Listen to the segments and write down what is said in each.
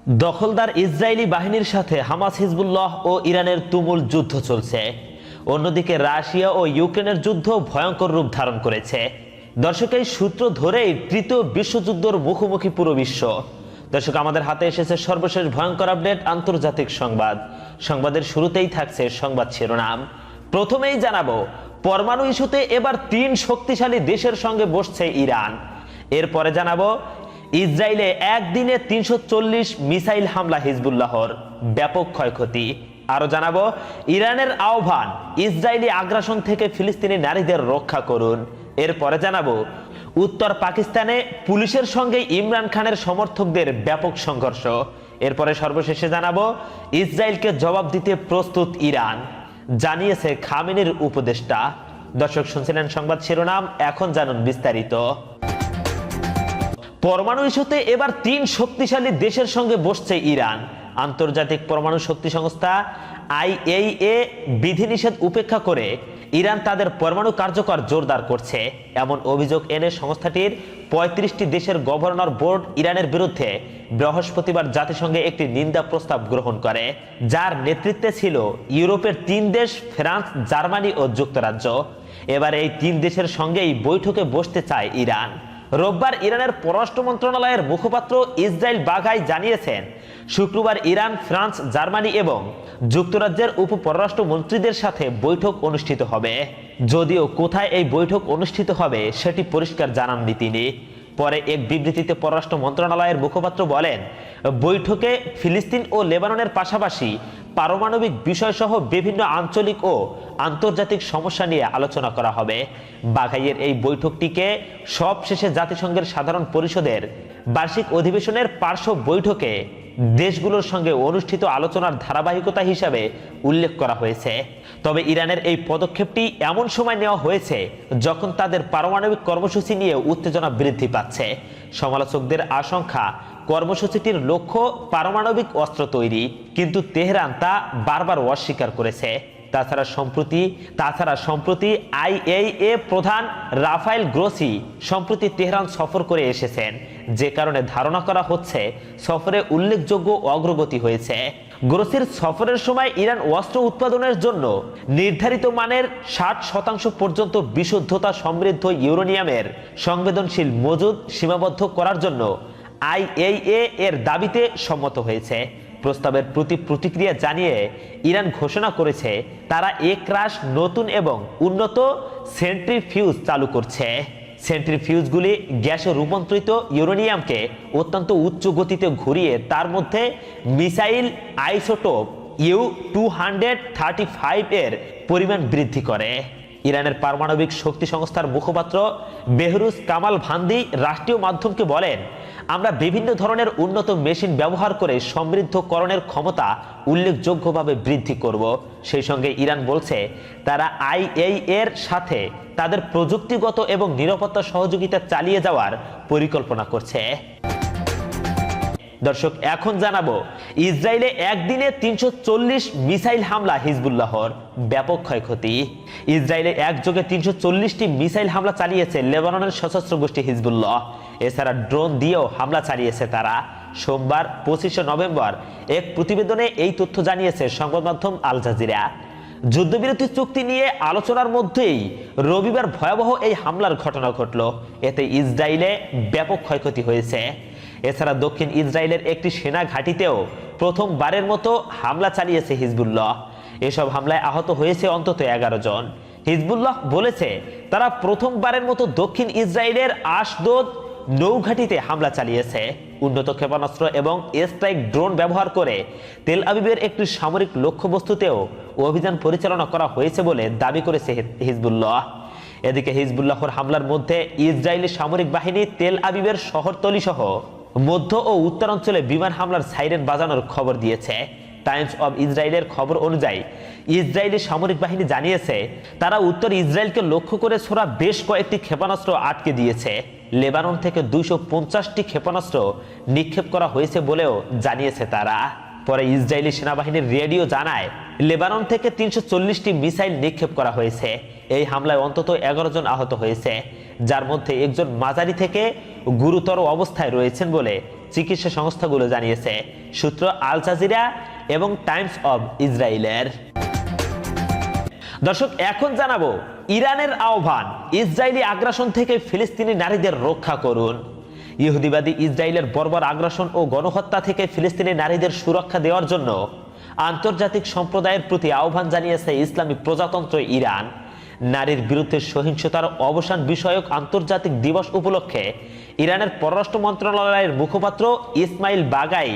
দখলদার ইসরায়েলি বাহিনীর সাথে হামাস, হিজবুল্লাহ ও ইরানের তুমুল যুদ্ধ চলছে। অন্যদিকে রাশিয়া ও ইউক্রেনের যুদ্ধ ভয়ঙ্কর রূপ ধারণ করেছে। দর্শক, এই সূত্র ধরেই তৃতীয় বিশ্বযুদ্ধের মুখোমুখি পুরো বিশ্ব। দর্শক, আমাদের হাতে এসেছে সর্বশেষ ভয়ঙ্কর আপডেট, আন্তর্জাতিক সংবাদ। সংবাদের শুরুতেই থাকছে সংবাদ শিরোনাম। প্রথমেই জানাবো, পরমাণু ইস্যুতে এবার 3 শক্তিশালী দেশের সঙ্গে বসছে ইরান। এরপরে জানাবো, ইসরায়েলে একদিনে 340 মিসাইল হামলা হিজবুল্লাহর, ব্যাপক ক্ষয়ক্ষতি। আরো জানাবো, ইরানের আহ্বান, ইসরায়েলি আগ্রাসন থেকে ফিলিস্তিনি নারীদের রক্ষা করুন। এরপরে জানাবো, উত্তর পাকিস্তানে পুলিশের সঙ্গে ইমরান খানের সমর্থকদের ব্যাপক সংঘর্ষ। এরপরে সর্বশেষে জানাবো, ইসরায়েলকে জবাব দিতে প্রস্তুত ইরান, জানিয়েছে খামেনির উপদেষ্টা। দর্শক, শুনছিলেন সংবাদ শিরোনাম, এখন জানুন বিস্তারিত। পরমাণু ইস্যুতে এবার 3 শক্তিশালী দেশের সঙ্গে বসছে ইরান। আন্তর্জাতিক পরমাণু শক্তি সংস্থা IAEA বিধিনিষেধ উপেক্ষা করে ইরান তাদের পরমাণু কার্যকর জোরদার করছে, এমন অভিযোগ এনে সংস্থাটির 35টি দেশের গভর্নর বোর্ড ইরানের বিরুদ্ধে বৃহস্পতিবার জাতিসংঘে একটি নিন্দা প্রস্তাব গ্রহণ করে, যার নেতৃত্বে ছিল ইউরোপের 3 দেশ, ফ্রান্স, জার্মানি ও যুক্তরাজ্য। এবার এই 3 দেশের সঙ্গেই বৈঠকে বসতে চায় ইরান। রোববার ইরানের পররাষ্ট্র মন্ত্রণালয়ের মুখপাত্র ইসরাইল বাঘাই জানিয়েছেন, শুক্রবার ইরান, ফ্রান্স, জার্মানি এবং যুক্তরাজ্যের উপ পররাষ্ট্র মন্ত্রীদের সাথে বৈঠক অনুষ্ঠিত হবে। যদিও কোথায় এই বৈঠক অনুষ্ঠিত হবে সেটি পরিষ্কার জানাননি তিনি। পরে এক বিবৃতিতে পররাষ্ট্র মন্ত্রণালয়ের মুখপাত্র বলেন, বৈঠকে ফিলিস্তিন ও লেবাননের পাশাপাশি পারমাণবিক বিষয়সহ বিভিন্ন আঞ্চলিক ও আন্তর্জাতিক সমস্যা নিয়ে আলোচনা করা হবে। বাঘাইয়ের এই বৈঠকটিকে সবশেষে জাতিসংঘের সাধারণ পরিষদের বার্ষিক অধিবেশনের পার্শ্ব বৈঠকে দেশগুলোর সঙ্গে অনুষ্ঠিত আলোচনার ধারাবাহিকতা হিসাবে উল্লেখ করা হয়েছে। তবে ইরানের এই পদক্ষেপটি এমন সময় নেওয়া হয়েছে যখন তাদের পারমাণবিক কর্মসূচি নিয়ে উত্তেজনা বৃদ্ধি পাচ্ছে। সমালোচকদের আশঙ্কা, কর্মসূচিটির লক্ষ্য পারমাণবিক অস্ত্র তৈরি, কিন্তু তেহরান তা বারবার অস্বীকার করেছে। তাছাড়া সম্প্রতি IAEA প্রধান রাফায়েল গ্রোসি সম্প্রতি তেহরান সফর করে এসেছেন, যে কারণে ধারণা করা হচ্ছে সফরে উল্লেখযোগ্য অগ্রগতি হয়েছে। গ্রোসির সফরের সময় ইরান অস্ত্র উৎপাদনের জন্য নির্ধারিত মানের 60% পর্যন্ত বিশুদ্ধতা সমৃদ্ধ ইউরেনিয়ামের সংবেদনশীল মজুদ সীমাবদ্ধ করার জন্য IAEA এর দাবিতে সম্মত হয়েছে। প্রস্তাবের প্রতি প্রতিক্রিয়া জানিয়ে ইরান ঘোষণা করেছে, তারা একরাশ নতুন এবং উন্নত সেন্ট্রিফিউজ চালু করছে। সেন্ট্রিফিউজগুলি গ্যাসে রূপান্তরিত ইউরেনিয়ামকে অত্যন্ত উচ্চ গতিতে ঘুরিয়ে তার মধ্যে মিসাইল আইসোটোপ U-235 এর পরিমাণ বৃদ্ধি করে। ইরানের পারমাণবিক শক্তি সংস্থার মুখপাত্র বেহরুজ কামাল ভান্দি রাষ্ট্রীয় মাধ্যমকে বলেন, আমরা বিভিন্ন ধরনের উন্নত মেশিন ব্যবহার করে সমৃদ্ধকরণের ক্ষমতা উল্লেখযোগ্যভাবে বৃদ্ধি করব। সেই সঙ্গে ইরান বলছে, তারা IAEA এর সাথে তাদের প্রযুক্তিগত এবং নিরাপত্তা সহযোগিতা চালিয়ে যাওয়ার পরিকল্পনা করছে। দর্শক, এখন জানাবো, ইসরায়েলে একদিনে 340 মিসাইল হামলা হিজবুল্লাহর, ব্যাপক ক্ষয়ক্ষতি। ইসরায়েলে একযোগে 340টি মিসাইল হামলা চালিয়েছে লেবাননের সশস্ত্র গোষ্ঠী হিজবুল্লাহ। এছাড়া ড্রোন দিয়েও হামলা চালিয়েছে তারা। সোমবার 25শে নভেম্বর এক প্রতিবেদনে এই তথ্য জানিয়েছে সংবাদ মাধ্যম আল জাজিরা। যুদ্ধবিরতি চুক্তি নিয়ে আলোচনার মধ্যেই রবিবার ভয়াবহ এই হামলার ঘটনা ঘটল। এতে ইসরায়েলে ব্যাপক ক্ষয়ক্ষতি হয়েছে। এছাড়া দক্ষিণ ইসরায়েলের একটি সেনা ঘাঁটিতেও প্রথমবারের মতো হামলা চালিয়েছে হিজবুল্লাহ। এসব হামলায় আহত হয়েছে অন্তত 11 জন। হিজবুল্লাহ বলেছে, তারা প্রথমবারের মতো দক্ষিণ ইসরায়েলের আশদোদ নৌঘাঁটিতে হামলা চালিয়েছে। উন্নত ক্ষেপণাস্ত্র এবং স্ট্রাইক ড্রোন ব্যবহার করে তেল আবিবের একটি সামরিক লক্ষ্যবস্তুতেও অভিযান পরিচালনা করা হয়েছে বলে দাবি করেছে হিজবুল্লাহ। এদিকে হিজবুল্লাহর হামলার মধ্যে ইসরায়েলি সামরিক বাহিনী তেল আবিবের শহরতলি সহ মধ্য ও উত্তরাঞ্চলে বিমান হামলার সাইরেন বাজানোর খবর দিয়েছে। টাইমস অব ইসরায়েলের খবর অনুযায়ী ইসরায়েলি সামরিক বাহিনী জানিয়েছে, তারা উত্তর ইসরায়েলকে লক্ষ্য করে ছোড়া বেশ কয়েকটি ক্ষেপণাস্ত্র আটকে দিয়েছে। লেবানন থেকে 250টি ক্ষেপণাস্ত্র নিক্ষেপ করা হয়েছে বলেও জানিয়েছে তারা। পরে ইসরায়েলি সেনাবাহিনীর রেডিও জানায়, লেবানন থেকে 340টি মিসাইল নিক্ষেপ করা হয়েছে। এই হামলায় অন্তত 11 জন আহত হয়েছে, যার মধ্যে একজন মাঝারি থেকে গুরুতর অবস্থায় রয়েছেন বলে চিকিৎসা সংস্থাগুলো জানিয়েছে। সূত্র আল জাজিরা এবং টাইমস অব ইসরায়েলের। দর্শক, এখন জানাবো ইরানের আহ্বান, ইসরায়েলি আগ্রাসন থেকে ফিলিস্তিনি নারীদের রক্ষা করুন। ইহুদিবাদী ইসরায়েলের বর্বর আগ্রাসন ও গণহত্যা থেকে ফিলিস্তিনি নারীদের সুরক্ষা দেওয়ার জন্য আন্তর্জাতিক সম্প্রদায়ের প্রতি আহ্বান জানিয়েছে ইসলামী প্রজাতন্ত্র ইরান। নারীর বিরুদ্ধে সহিংসতার অবসান বিষয়ক আন্তর্জাতিক দিবস উপলক্ষে ইরানের পররাষ্ট্র মন্ত্রণালয়ের মুখপাত্র ইসমাইল বাগাই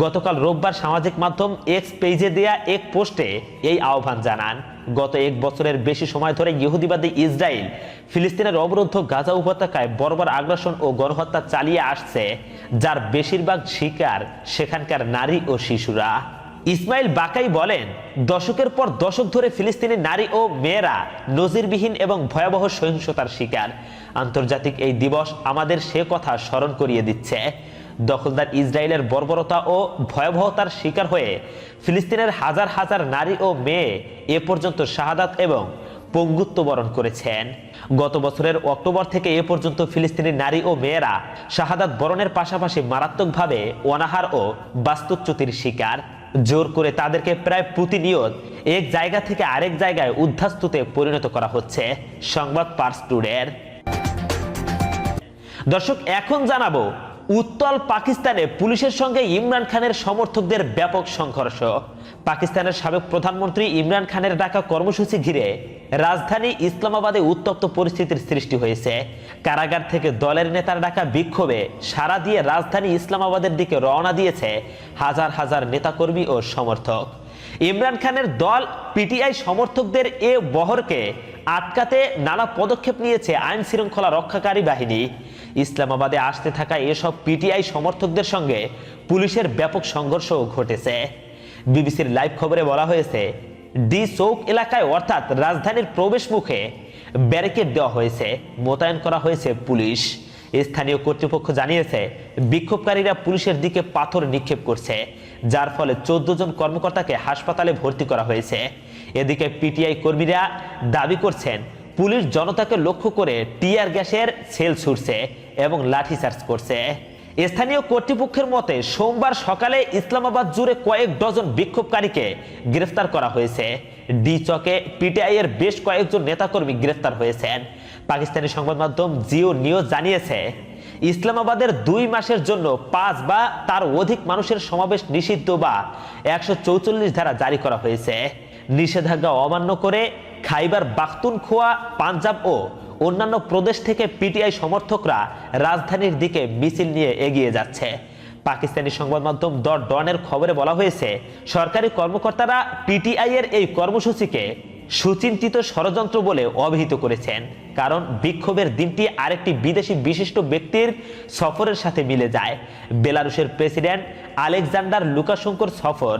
গতকাল রোববার সামাজিক মাধ্যম এক্স পেজে দেয়া এক পোস্টে এই আহ্বান জানান। গত এক বছরের বেশি সময় ধরে ইহুদিবাদী ইসরায়েল ফিলিস্তিনের অবরুদ্ধ গাজা উপত্যকায় বর্বর আগ্রাসন ও গণহত্যা চালিয়ে আসছে, যার বেশিরভাগ শিকার সেখানকার নারী ও শিশুরা। ইসমাইল বাকাই বলেন, দশকের পর দশক ধরে ফিলিস্তিনি নারী ও মেয়েরা নজিরবিহীন এবং ভয়াবহ সহিংসতার শিকার। আন্তর্জাতিক এই দিবস আমাদের সে কথা স্মরণ করিয়ে দিচ্ছে। দখলদার ইসরায়েলের বর্বরতা ও ভয়াবহতার শিকার হয়ে ফিলিস্তিনের হাজার হাজার নারী ও মেয়ে এ পর্যন্ত শাহাদাত এবং পঙ্গুত্ব বরণ করেছেন। গত বছরের অক্টোবর থেকে এ পর্যন্ত ফিলিস্তিনি নারী ও মেয়েরা শাহাদাত বরণের পাশাপাশি মারাত্মকভাবে অনাহার ও বাস্তুচ্যুতির শিকার। জোর করে তাদেরকে প্রায় প্রতিনিয়ত এক জায়গা থেকে আরেক জায়গায় উদ্ধাস্তুতে পরিণত করা হচ্ছে। সংবাদ পার্স টুডের। দর্শক, এখন জানাবো উত্তল পাকিস্তানে পুলিশের সঙ্গে ইমরান খানের সমর্থকদের ব্যাপক সংঘর্ষ। পাকিস্তানের সাবেক প্রধানমন্ত্রী ইমরান খানের ডাকা কর্মসূচি ঘিরে রাজধানী ইসলামাবাদে উত্তপ্ত পরিস্থিতির সৃষ্টি হয়েছে। কারাগার থেকে দলের নেতার ডাকা বিক্ষোভে সাড়া দিয়ে রাজধানী ইসলামাবাদের দিকে রওনা দিয়েছে হাজার হাজার নেতাকর্মী ও সমর্থক। ইমরান খানের দল পিটিআই সমর্থকদের এ বহরকে আটকাতে নানা পদক্ষেপ নিয়েছে আইন শৃঙ্খলা রক্ষাকারী বাহিনী। ইসলামাবাদে আসতে থাকা এসব পিটিআই সমর্থকদের সঙ্গে পুলিশের ব্যাপক সংঘর্ষও ঘটেছে। বিবিসির লাইভ খবরে বলা হয়েছে, ডি চৌক এলাকায় অর্থাৎ রাজধানীর প্রবেশ মুখে ব্যারিকেড দেওয়া হয়েছে, মোতায়েন করা হয়েছে পুলিশ। স্থানীয় কর্তৃপক্ষ জানিয়েছে, বিক্ষোভকারীরা পুলিশের দিকে পাথর নিক্ষেপ করছে, যার ফলে 14 জন কর্মকর্তাকে হাসপাতালে ভর্তি করা হয়েছে। এদিকে পিটিআই কর্মীরা দাবি করছেন, পুলিশ জনতাকে লক্ষ্য করে টিয়ার গ্যাসের সেল ছুড়ছে এবং লাঠিচার্জ করছে। স্থানীয় কর্তৃপক্ষের মতে সোমবার সকালে ইসলামাবাদ জুড়ে কয়েক ডজন বিক্ষোভকারীকে গ্রেফতার করা হয়েছে। ডি চকে পিটিআই এর বেশ কয়েকজন নেতাকর্মী গ্রেফতার হয়েছেন। পাকিস্তানি সংবাদ মাধ্যম জিও নিউজ জানিয়েছে, ইসলামাবাদের 2 মাসের জন্য 5 বা তার অধিক মানুষের সমাবেশ নিষিদ্ধ বা 144 ধারা জারি করা হয়েছে। নিষেধাজ্ঞা অমান্য করে খাইবার পাখতুনখোয়া, পাঞ্জাব ও অন্যান্য প্রদেশ থেকে পিটিআই সমর্থকরা রাজধানীর দিকে মিছিল নিয়ে এগিয়ে যাচ্ছে। পাকিস্তানি সংবাদ মাধ্যম দ্য ডনের খবরে বলা হয়েছে, সরকারি কর্মকর্তারা পিটিআই এর এই কর্মসূচিকে সুচিন্তিত ষড়যন্ত্র বলে অভিহিত করেছেন, কারণ বিক্ষোভের দিনটি আরেকটি বিদেশি বিশিষ্ট ব্যক্তির সফরের সাথে মিলে যায়। বেলারুশের প্রেসিডেন্ট আলেকজান্ডার লুকাশেঙ্কোর সফর।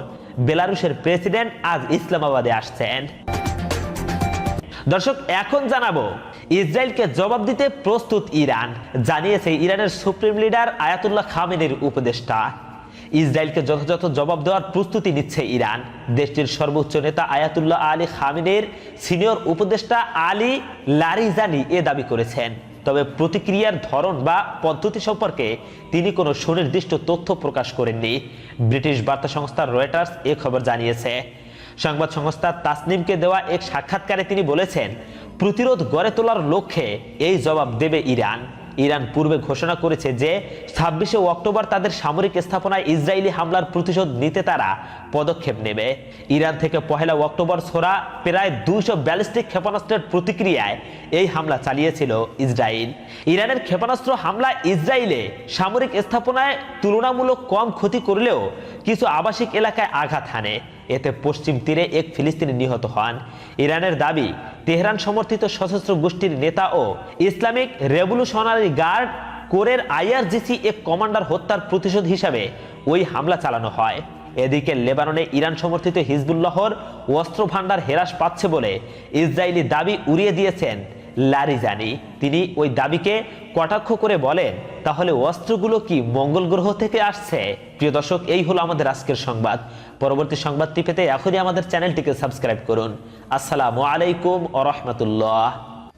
বেলারুশের প্রেসিডেন্ট আজ ইসলামাবাদে আসছেন। দর্শক, এখন জানাবো ইসরায়েলকে জবাব দিতে প্রস্তুত ইরান, জানিয়েছে ইরানের সুপ্রিম লিডার আয়াতুল্লাহ খামেনির উপদেষ্টা। ইসরায়েলকে যথাযথ জবাব দেওয়ার প্রস্তুতি নিচ্ছে ইরান। দেশটির সর্বোচ্চ নেতা আয়াতুল্লাহ আলী খামেনির সিনিয়র উপদেষ্টা আলী লারিজানি এ দাবি করেছেন। তবে প্রতিক্রিয়ার ধরন বা পদ্ধতি সম্পর্কে তিনি কোনো সুনির্দিষ্ট তথ্য প্রকাশ করেননি। ব্রিটিশ বার্তা সংস্থা রয়টার্স এ খবর জানিয়েছে। সংবাদ সংস্থা তাসনিমকে দেওয়া এক সাক্ষাৎকারে তিনি বলেছেন, প্রতিরোধ গড়ে তোলার লক্ষ্যে এই জবাব দেবে ইরান। ইরান পূর্বে ঘোষণা করেছে যে 26শে অক্টোবর তাদের সামরিক স্থাপনায় ইসরায়েলি হামলার প্রতিশোধ নিতে তারা পদক্ষেপ নেবে। ইরান থেকে 1 অক্টোবর ছোড়া প্রায় 200 ব্যালিস্টিক ক্ষেপণাস্ত্রের প্রতিক্রিয়ায় এই হামলা চালিয়েছিল ইসরায়েল। ইরানের ক্ষেপণাস্ত্র হামলা ইসরায়েলে সামরিক স্থাপনায় তুলনামূলক কম ক্ষতি করলেও কিছু আবাসিক এলাকায় আঘাত হানে। এতে পশ্চিম তীরে এক ফিলিস্তিনি নিহত হন। ইরানের দাবি, তেহরান সমর্থিত সশস্ত্র গোষ্ঠীর নেতা ও ইসলামিক রেভলিউশনারি গার্ড কোরের আইআরজিসি এক কমান্ডার হত্যার প্রতিশোধ হিসাবে ওই হামলা চালানো হয়। এদিকে লেবাননে ইরান সমর্থিত হিজবুল্লাহর অস্ত্র ভান্ডার হ্রাস পাচ্ছে বলে ইসরায়েলি দাবি উড়িয়ে দিয়েছেন লারিজানি। তিনি ওই দাবিকে কটাক্ষ করে বলেন, তাহলে অস্ত্রগুলো কি মঙ্গল গ্রহ থেকে আসছে? প্রিয় দর্শক, এই হলো আমাদের আজকের সংবাদ। পরবর্তী সংবাদটি পেতে এখনই আমাদের চ্যানেলটিকে সাবস্ক্রাইব করুন। আসসালামু আলাইকুম ওয়া রাহমাতুল্লাহ।